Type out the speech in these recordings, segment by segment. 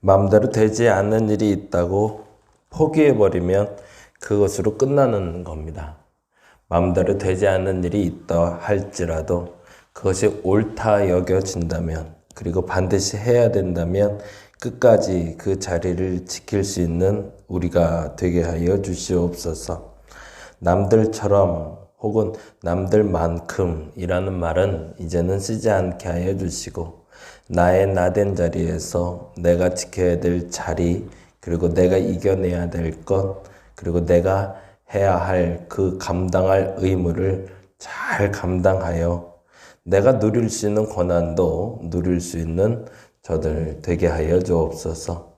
마음대로 되지 않는 일이 있다고 포기해버리면 그것으로 끝나는 겁니다. 마음대로 되지 않는 일이 있다 할지라도 그것이 옳다 여겨진다면, 그리고 반드시 해야 된다면 끝까지 그 자리를 지킬 수 있는 우리가 되게 하여 주시옵소서. 남들처럼 혹은 남들만큼이라는 말은 이제는 쓰지 않게 하여 주시고, 나의 나된 자리에서 내가 지켜야 될 자리, 그리고 내가 이겨내야 될 것, 그리고 내가 해야 할 그 감당할 의무를 잘 감당하여 내가 누릴 수 있는 권한도 누릴 수 있는 저들 되게 하여 주옵소서.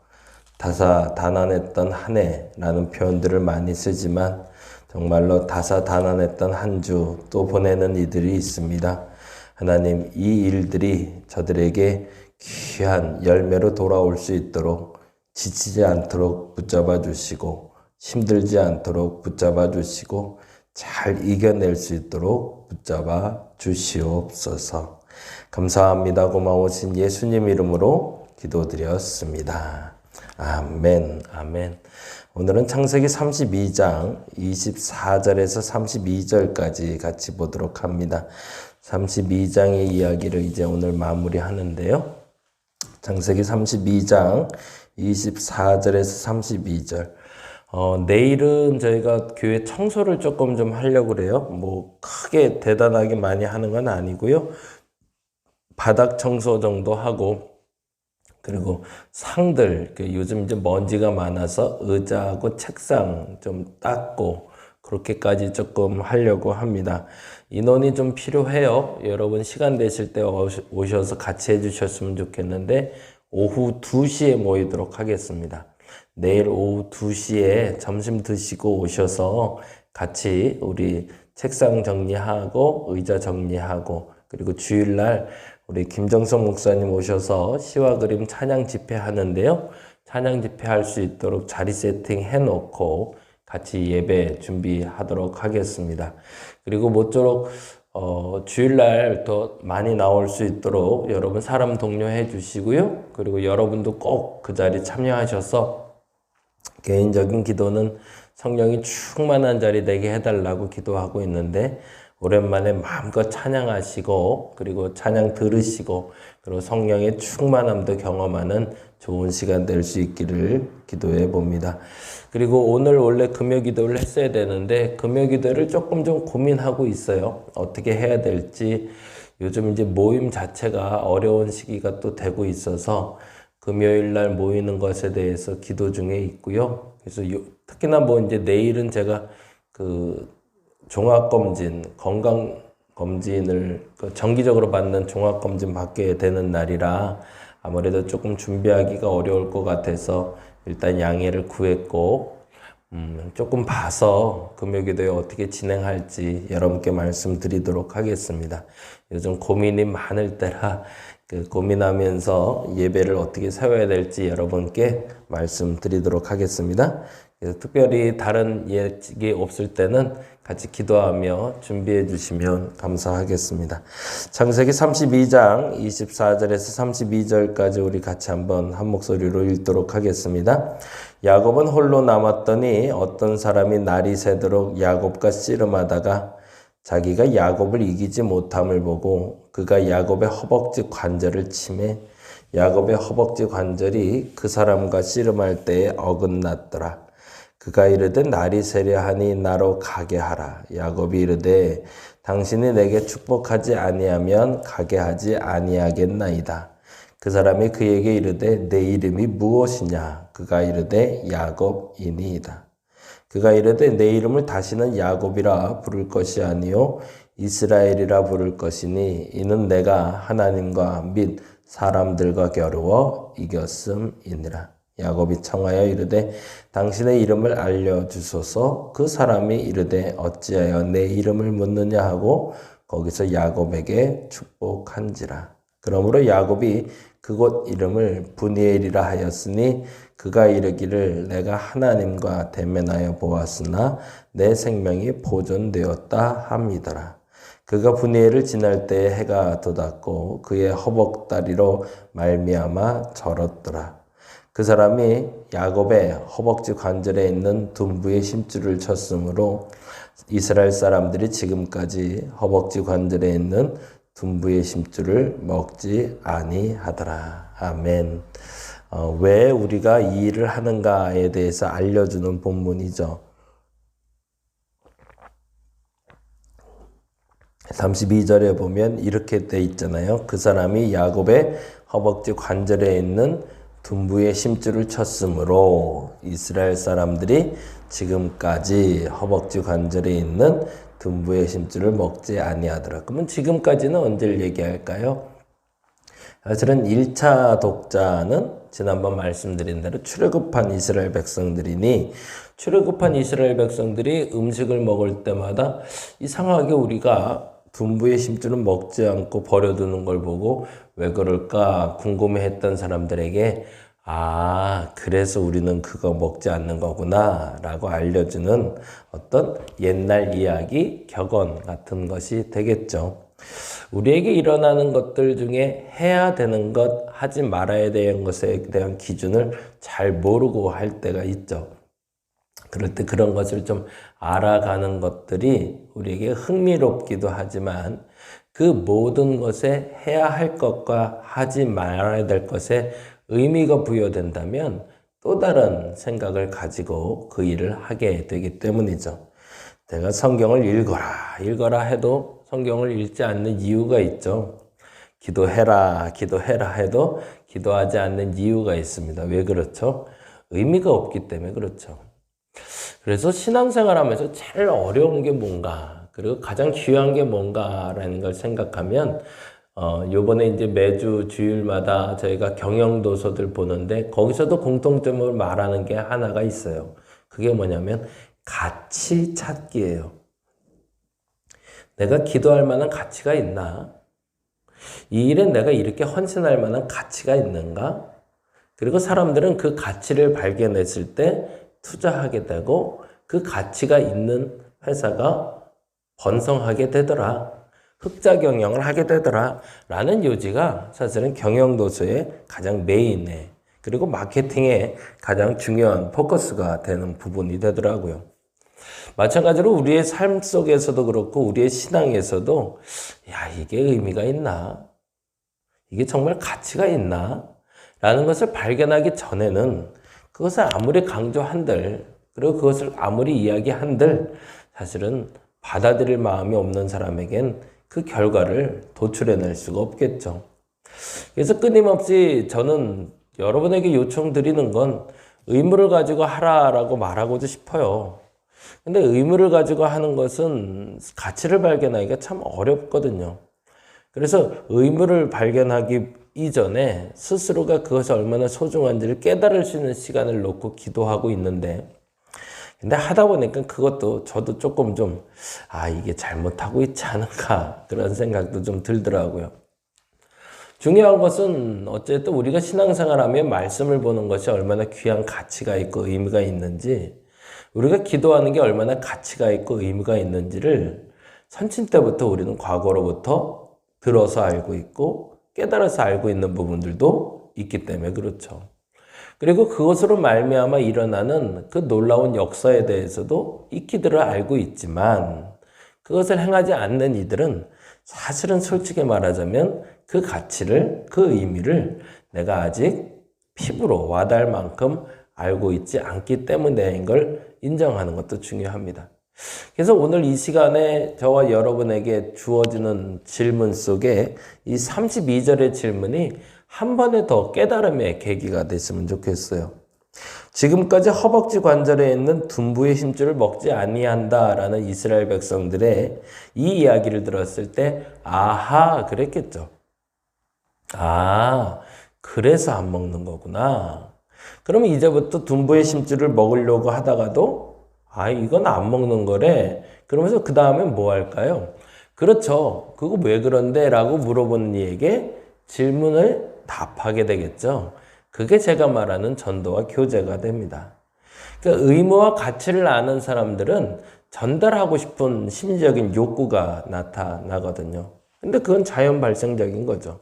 다사다난했던 한 해라는 표현들을 많이 쓰지만 정말로 다사다난했던 한 주 또 보내는 이들이 있습니다. 하나님, 이 일들이 저들에게 귀한 열매로 돌아올 수 있도록 지치지 않도록 붙잡아 주시고, 힘들지 않도록 붙잡아 주시고, 잘 이겨낼 수 있도록 붙잡아 주시옵소서. 감사합니다. 고마우신 예수님 이름으로 기도드렸습니다. 아멘, 아멘. 오늘은 창세기 32장 24절에서 32절까지 같이 보도록 합니다. 32장의 이야기를 이제 오늘 마무리하는데요. 창세기 32장 24절에서 32절. 내일은 저희가 교회 청소를 조금 좀 하려고 그래요. 뭐 크게 대단하게 많이 하는 건 아니고요. 바닥 청소 정도 하고, 그리고 상들, 요즘 이제 먼지가 많아서 의자하고 책상 좀 닦고 그렇게까지 조금 하려고 합니다. 인원이 좀 필요해요. 여러분 시간 되실 때 오셔서 같이 해주셨으면 좋겠는데, 오후 2시에 모이도록 하겠습니다. 내일 오후 2시에 점심 드시고 오셔서 같이 우리 책상 정리하고 의자 정리하고, 그리고 주일날 우리 김정성 목사님 오셔서 시와 그림 찬양 집회 하는데요. 찬양 집회 할 수 있도록 자리 세팅 해놓고 같이 예배 준비하도록 하겠습니다. 그리고 모쪼록 주일날 더 많이 나올 수 있도록 여러분 사람 독려해 주시고요. 그리고 여러분도 꼭 그 자리 참여하셔서 개인적인 기도는 성령이 충만한 자리 되게 해달라고 기도하고 있는데, 오랜만에 마음껏 찬양하시고, 그리고 찬양 들으시고, 그리고 성령의 충만함도 경험하는 좋은 시간 될 수 있기를 기도해 봅니다. 그리고 오늘 원래 금요 기도를 했어야 되는데, 금요 기도를 조금 좀 고민하고 있어요. 어떻게 해야 될지. 요즘 이제 모임 자체가 어려운 시기가 또 되고 있어서 금요일 날 모이는 것에 대해서 기도 중에 있고요. 그래서 특히나 뭐 이제 내일은 제가 종합검진, 건강검진을 정기적으로 받는 종합검진 받게 되는 날이라 아무래도 조금 준비하기가 어려울 것 같아서 일단 양해를 구했고, 조금 봐서 금요기도에 어떻게 진행할지 여러분께 말씀드리도록 하겠습니다. 요즘 고민이 많을 때라 고민하면서 예배를 어떻게 세워야 될지 여러분께 말씀드리도록 하겠습니다. 그래서 특별히 다른 예측이 없을 때는 같이 기도하며 준비해 주시면 감사하겠습니다. 창세기 32장 24절에서 32절까지 우리 같이 한번 한 목소리로 읽도록 하겠습니다. 야곱은 홀로 남았더니 어떤 사람이 날이 새도록 야곱과 씨름하다가 자기가 야곱을 이기지 못함을 보고 그가 야곱의 허벅지 관절을 치매 야곱의 허벅지 관절이 그 사람과 씨름할 때에 어긋났더라. 그가 이르되 날이 새려 하니 나로 가게 하라. 야곱이 이르되 당신이 내게 축복하지 아니하면 가게 하지 아니하겠나이다. 그 사람이 그에게 이르되 내 이름이 무엇이냐? 그가 이르되 야곱이니이다. 그가 이르되 내 이름을 다시는 야곱이라 부를 것이 아니요 이스라엘이라 부를 것이니 이는 내가 하나님과 및 사람들과 겨루어 이겼음이니라. 야곱이 청하여 이르되 당신의 이름을 알려주소서. 그 사람이 이르되 어찌하여 내 이름을 묻느냐 하고 거기서 야곱에게 축복한지라. 그러므로 야곱이 그곳 이름을 브니엘이라 하였으니 그가 이르기를 내가 하나님과 대면하여 보았으나 내 생명이 보존되었다 함이더라. 그가 브니엘을 지날 때에 해가 돋았고 그의 허벅다리로 말미암아 절었더라. 그 사람이 야곱의 허벅지 관절에 있는 둔부의 심줄을 쳤으므로 이스라엘 사람들이 지금까지 허벅지 관절에 있는 둔부의 심줄을 먹지 아니하더라. 아멘. 왜 우리가 이 일을 하는가에 대해서 알려주는 본문이죠. 32절에 보면 이렇게 돼 있잖아요. 그 사람이 야곱의 허벅지 관절에 있는 둔부의 심줄을 쳤으므로 이스라엘 사람들이 지금까지 허벅지 관절에 있는 둔부의 심줄을 먹지 아니하더라. 그러면 지금까지는 언제를 얘기할까요? 사실은 1차 독자는 지난번 말씀드린 대로 출애굽한 이스라엘 백성들이니 출애굽한 이스라엘 백성들이 음식을 먹을 때마다 이상하게 우리가 둔부의 심줄은 먹지 않고 버려두는 걸 보고 왜 그럴까 궁금해했던 사람들에게 그래서 우리는 그거 먹지 않는 거구나 라고 알려주는 어떤 옛날 이야기, 격언 같은 것이 되겠죠. 우리에게 일어나는 것들 중에 해야 되는 것, 하지 말아야 되는 것에 대한 기준을 잘 모르고 할 때가 있죠. 그럴 때 그런 것을 좀 알아가는 것들이 우리에게 흥미롭기도 하지만 그 모든 것에 해야 할 것과 하지 말아야 될 것에 의미가 부여된다면 또 다른 생각을 가지고 그 일을 하게 되기 때문이죠. 내가 성경을 읽어라 해도 성경을 읽지 않는 이유가 있죠. 기도해라 해도 기도하지 않는 이유가 있습니다. 왜 그렇죠? 의미가 없기 때문에 그렇죠. 그래서 신앙생활 하면서 제일 어려운 게 뭔가, 그리고 가장 귀한 게 뭔가라는 걸 생각하면, 요번에 이제 매주 주일마다 저희가 경영도서들 보는데, 거기서도 공통점을 말하는 게 하나가 있어요. 그게 뭐냐면, 가치 찾기예요. 내가 기도할 만한 가치가 있나? 이 일에 내가 이렇게 헌신할 만한 가치가 있는가? 그리고 사람들은 그 가치를 발견했을 때 투자하게 되고 그 가치가 있는 회사가 번성하게 되더라. 흑자 경영을 하게 되더라. 라는 요지가 사실은 경영도서의 가장 메인에 그리고 마케팅의 가장 중요한 포커스가 되는 부분이 되더라고요. 마찬가지로 우리의 삶 속에서도 그렇고 우리의 신앙에서도 이게 의미가 있나? 이게 정말 가치가 있나? 라는 것을 발견하기 전에는 그것을 아무리 강조한들 그리고 그것을 아무리 이야기한들 사실은 받아들일 마음이 없는 사람에겐 그 결과를 도출해낼 수가 없겠죠. 그래서 끊임없이 저는 여러분에게 요청드리는 건 의무를 가지고 하라라고 말하고도 싶어요. 근데 의무를 가지고 하는 것은 가치를 발견하기가 참 어렵거든요. 그래서 의무를 발견하기 이전에 스스로가 그것이 얼마나 소중한지를 깨달을 수 있는 시간을 놓고 기도하고 있는데, 근데 하다 보니까 그것도 저도 조금 좀 이게 잘못하고 있지 않은가 그런 생각도 좀 들더라고요. 중요한 것은 어쨌든 우리가 신앙생활하면 말씀을 보는 것이 얼마나 귀한 가치가 있고 의미가 있는지, 우리가 기도하는 게 얼마나 가치가 있고 의미가 있는지를 선친 때부터 우리는 과거로부터 들어서 알고 있고 깨달아서 알고 있는 부분들도 있기 때문에 그렇죠. 그리고 그것으로 말미암아 일어나는 그 놀라운 역사에 대해서도 익히들을 알고 있지만 그것을 행하지 않는 이들은 사실은 솔직히 말하자면 그 가치를, 그 의미를 내가 아직 피부로 와닿을 만큼 알고 있지 않기 때문인 걸 인정하는 것도 중요합니다. 그래서 오늘 이 시간에 저와 여러분에게 주어지는 질문 속에 이 32절의 질문이 한 번에 더 깨달음의 계기가 됐으면 좋겠어요. 지금까지 허벅지 관절에 있는 둔부의 힘줄을 먹지 아니한다라는 이스라엘 백성들의 이 이야기를 들었을 때 그랬겠죠. 그래서 안 먹는 거구나. 그러면 이제부터 둔부의 심줄을 먹으려고 하다가도 이건 안 먹는 거래. 그러면서 그 다음에 뭐 할까요? 그렇죠. 그거 왜 그런데? 라고 물어보는 이에게 질문을 답하게 되겠죠. 그게 제가 말하는 전도와 교제가 됩니다. 그러니까 의무와 가치를 아는 사람들은 전달하고 싶은 심리적인 욕구가 나타나거든요. 근데 그건 자연 발생적인 거죠.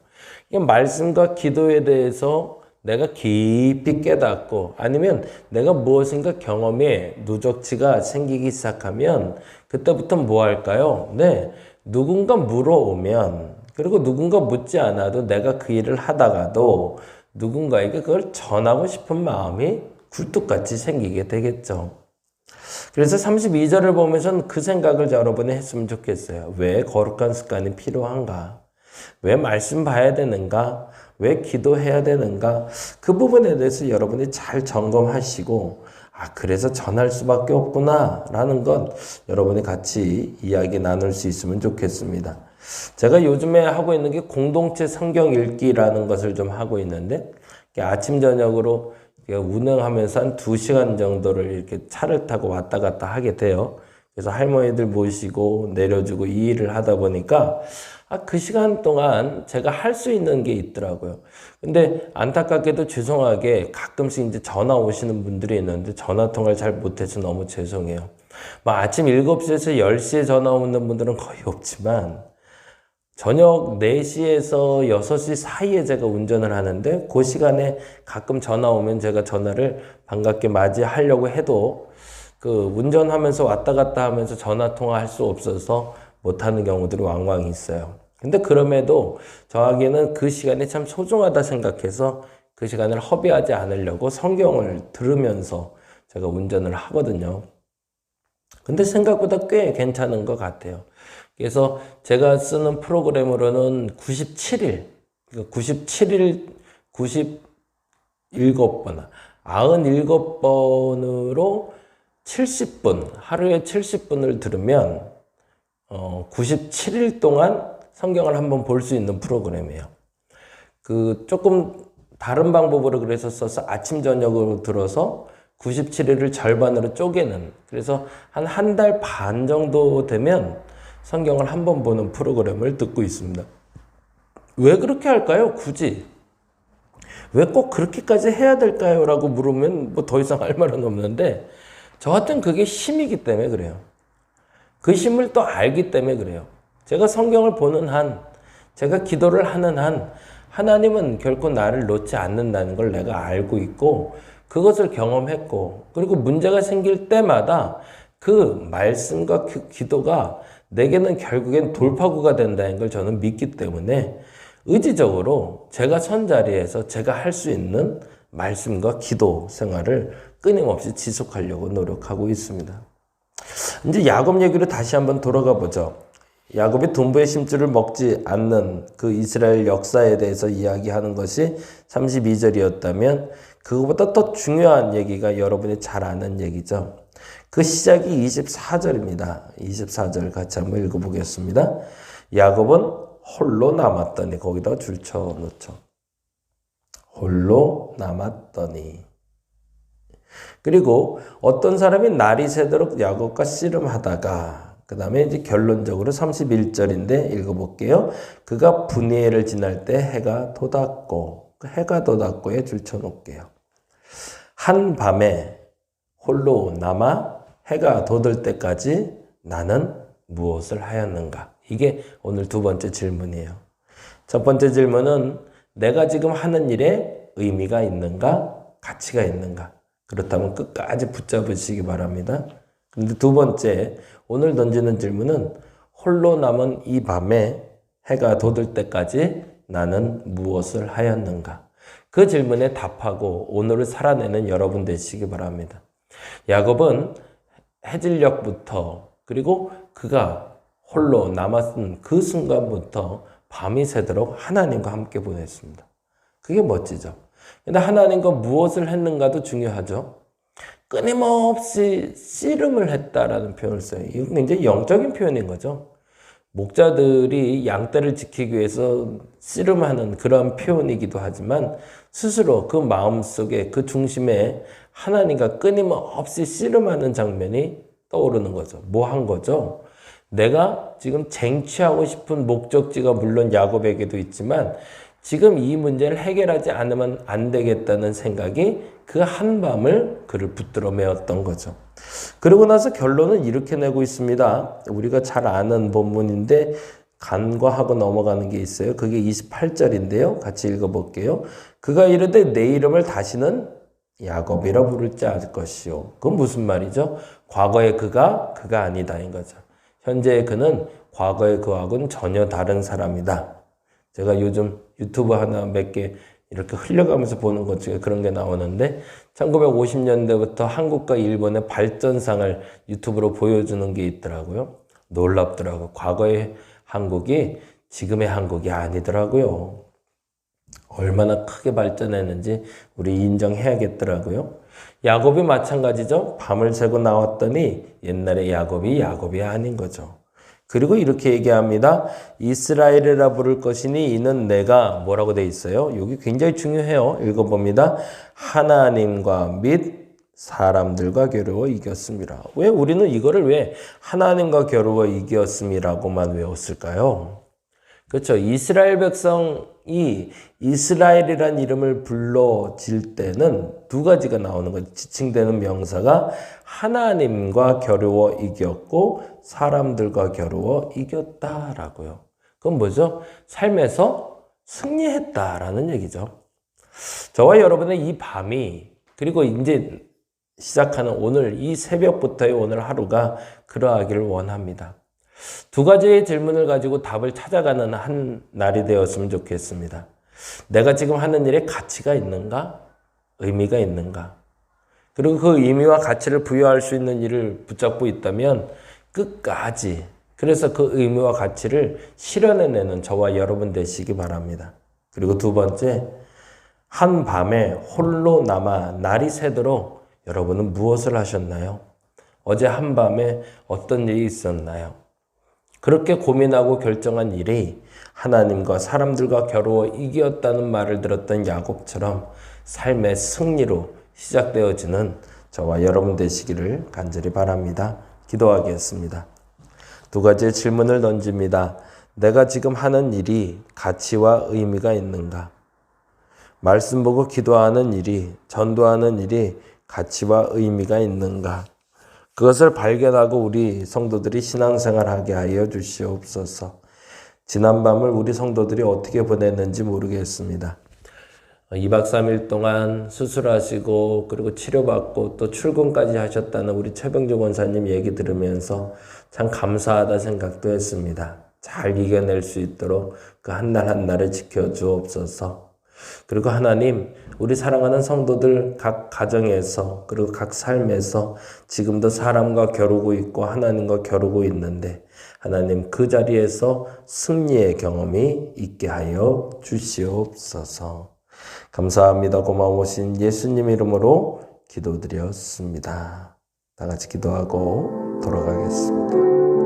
말씀과 기도에 대해서 내가 깊이 깨닫고 아니면 내가 무엇인가 경험에 누적치가 생기기 시작하면 그때부터 뭐 할까요? 네, 누군가 물어오면 그리고 누군가 묻지 않아도 내가 그 일을 하다가도 누군가에게 그걸 전하고 싶은 마음이 굴뚝같이 생기게 되겠죠. 그래서 32절을 보면서는 그 생각을 여러분이 했으면 좋겠어요. 왜 거룩한 습관이 필요한가? 왜 말씀 봐야 되는가? 왜 기도해야 되는가? 그 부분에 대해서 여러분이 잘 점검하시고 그래서 전할 수밖에 없구나 라는 것 여러분이 같이 이야기 나눌 수 있으면 좋겠습니다. 제가 요즘에 하고 있는 게 공동체 성경 읽기라는 것을 좀 하고 있는데 아침 저녁으로 운행하면서 한 2시간 정도를 이렇게 차를 타고 왔다 갔다 하게 돼요. 그래서 할머니들 모시고 내려주고 이 일을 하다 보니까 그 시간 동안 제가 할 수 있는 게 있더라고요. 근데 안타깝게도 죄송하게 가끔씩 이제 전화 오시는 분들이 있는데 전화 통화를 잘 못해서 너무 죄송해요. 아침 7시에서 10시에 전화 오는 분들은 거의 없지만 저녁 4시에서 6시 사이에 제가 운전을 하는데 그 시간에 가끔 전화 오면 제가 전화를 반갑게 맞이하려고 해도 그 운전하면서 왔다 갔다 하면서 전화 통화할 수 없어서 못하는 경우들이 왕왕 있어요. 근데 그럼에도 저에게는 그 시간이 참 소중하다 생각해서 그 시간을 허비하지 않으려고 성경을 들으면서 제가 운전을 하거든요. 근데 생각보다 꽤 괜찮은 것 같아요. 그래서 제가 쓰는 프로그램으로는 97일, 97번, 97번으로 70분, 하루에 70분을 들으면 97일 동안 성경을 한번 볼 수 있는 프로그램이에요. 조금 다른 방법으로 그래서 써서 아침 저녁으로 들어서 97일을 절반으로 쪼개는, 그래서 한 달 반 정도 되면 성경을 한 번 보는 프로그램을 듣고 있습니다. 왜 그렇게 할까요? 굳이. 왜 꼭 그렇게까지 해야 될까요? 라고 물으면 더 이상 할 말은 없는데 저한테는 그게 힘이기 때문에 그래요. 그 힘을 또 알기 때문에 그래요. 제가 성경을 보는 한, 제가 기도를 하는 한 하나님은 결코 나를 놓지 않는다는 걸 내가 알고 있고 그것을 경험했고 그리고 문제가 생길 때마다 그 말씀과 그 기도가 내게는 결국엔 돌파구가 된다는 걸 저는 믿기 때문에 의지적으로 제가 선 자리에서 제가 할 수 있는 말씀과 기도 생활을 끊임없이 지속하려고 노력하고 있습니다. 이제 야곱 얘기로 다시 한번 돌아가 보죠. 야곱이 동부의 심줄을 먹지 않는 그 이스라엘 역사에 대해서 이야기하는 것이 32절이었다면 그것보다 더 중요한 얘기가 여러분이 잘 아는 얘기죠. 그 시작이 24절입니다. 24절 같이 한번 읽어보겠습니다. 야곱은 홀로 남았더니, 거기다 줄 쳐놓죠. 홀로 남았더니. 그리고 어떤 사람이 날이 새도록 야곱과 씨름하다가 그 다음에 이제 결론적으로 31절인데 읽어볼게요. 그가 분이엘을 지날 때 해가 돋았고, 해가 돋았고에 줄쳐놓을게요. 한 밤에 홀로 남아 해가 돋을 때까지 나는 무엇을 하였는가? 이게 오늘 두 번째 질문이에요. 첫 번째 질문은 내가 지금 하는 일에 의미가 있는가? 가치가 있는가? 그렇다면 끝까지 붙잡으시기 바랍니다. 근데 두 번째, 오늘 던지는 질문은 홀로 남은 이 밤에 해가 돋을 때까지 나는 무엇을 하였는가? 그 질문에 답하고 오늘을 살아내는 여러분 되시기 바랍니다. 야곱은 해질녘부터 그리고 그가 홀로 남았은 그 순간부터 밤이 새도록 하나님과 함께 보냈습니다. 그게 멋지죠. 근데 하나님과 무엇을 했는가도 중요하죠. 끊임없이 씨름을 했다라는 표현을 써요. 이건 굉장히 영적인 표현인 거죠. 목자들이 양떼를 지키기 위해서 씨름하는 그런 표현이기도 하지만 스스로 그 마음속에 그 중심에 하나님과 끊임없이 씨름하는 장면이 떠오르는 거죠. 뭐 한 거죠? 내가 지금 쟁취하고 싶은 목적지가 물론 야곱에게도 있지만 지금 이 문제를 해결하지 않으면 안 되겠다는 생각이 그 한밤을 그를 붙들어 메웠던 거죠. 그러고 나서 결론은 이렇게 내고 있습니다. 우리가 잘 아는 본문인데 간과하고 넘어가는 게 있어요. 그게 28절인데요. 같이 읽어볼게요. 그가 이르되 내 이름을 다시는 야곱이라 부를지 않을 것이요. 그건 무슨 말이죠? 과거의 그가 아니다인 거죠. 현재의 그는 과거의 그하고는 전혀 다른 사람이다. 제가 요즘 유튜브 하나 몇 개 이렇게 흘려가면서 보는 것 중에 그런 게 나오는데 1950년대부터 한국과 일본의 발전상을 유튜브로 보여주는 게 있더라고요. 놀랍더라고요. 과거의 한국이 지금의 한국이 아니더라고요. 얼마나 크게 발전했는지 우리 인정해야겠더라고요. 야곱이 마찬가지죠. 밤을 새고 나왔더니 옛날의 야곱이 아닌 거죠. 그리고 이렇게 얘기합니다. 이스라엘이라 부를 것이니 이는 내가 뭐라고 돼 있어요? 여기 굉장히 중요해요. 읽어봅니다. 하나님과 및 사람들과 겨루어 이겼습니다. 왜 우리는 이거를 왜 하나님과 겨루어 이겼음이라고만 외웠을까요? 그렇죠. 이스라엘 백성이 이스라엘이란 이름을 불러질 때는 두 가지가 나오는 거죠. 지칭되는 명사가 하나님과 겨루어 이겼고 사람들과 겨루어 이겼다라고요. 그건 뭐죠? 삶에서 승리했다라는 얘기죠. 저와 여러분의 이 밤이 그리고 이제 시작하는 오늘 이 새벽부터의 오늘 하루가 그러하기를 원합니다. 두 가지의 질문을 가지고 답을 찾아가는 한 날이 되었으면 좋겠습니다. 내가 지금 하는 일에 가치가 있는가? 의미가 있는가? 그리고 그 의미와 가치를 부여할 수 있는 일을 붙잡고 있다면 끝까지 그래서 그 의미와 가치를 실현해내는 저와 여러분 되시기 바랍니다. 그리고 두 번째, 한밤에 홀로 남아 날이 새도록 여러분은 무엇을 하셨나요? 어제 한밤에 어떤 일이 있었나요? 그렇게 고민하고 결정한 일이 하나님과 사람들과 겨루어 이겼다는 말을 들었던 야곱처럼 삶의 승리로 시작되어지는 저와 여러분 되시기를 간절히 바랍니다. 기도하겠습니다. 두 가지의 질문을 던집니다. 내가 지금 하는 일이 가치와 의미가 있는가? 말씀 보고 기도하는 일이, 전도하는 일이 가치와 의미가 있는가? 그것을 발견하고 우리 성도들이 신앙생활하게 하여 주시옵소서. 지난밤을 우리 성도들이 어떻게 보냈는지 모르겠습니다. 2박 3일 동안 수술하시고 그리고 치료받고 또 출근까지 하셨다는 우리 최병주 권사님 얘기 들으면서 참 감사하다 생각도 했습니다. 잘 이겨낼 수 있도록 그 한 날 한 날을 지켜주옵소서. 그리고 하나님, 우리 사랑하는 성도들 각 가정에서 그리고 각 삶에서 지금도 사람과 겨루고 있고 하나님과 겨루고 있는데 하나님 그 자리에서 승리의 경험이 있게 하여 주시옵소서. 감사합니다. 고마우신 예수님 이름으로 기도드렸습니다. 다 같이 기도하고 돌아가겠습니다.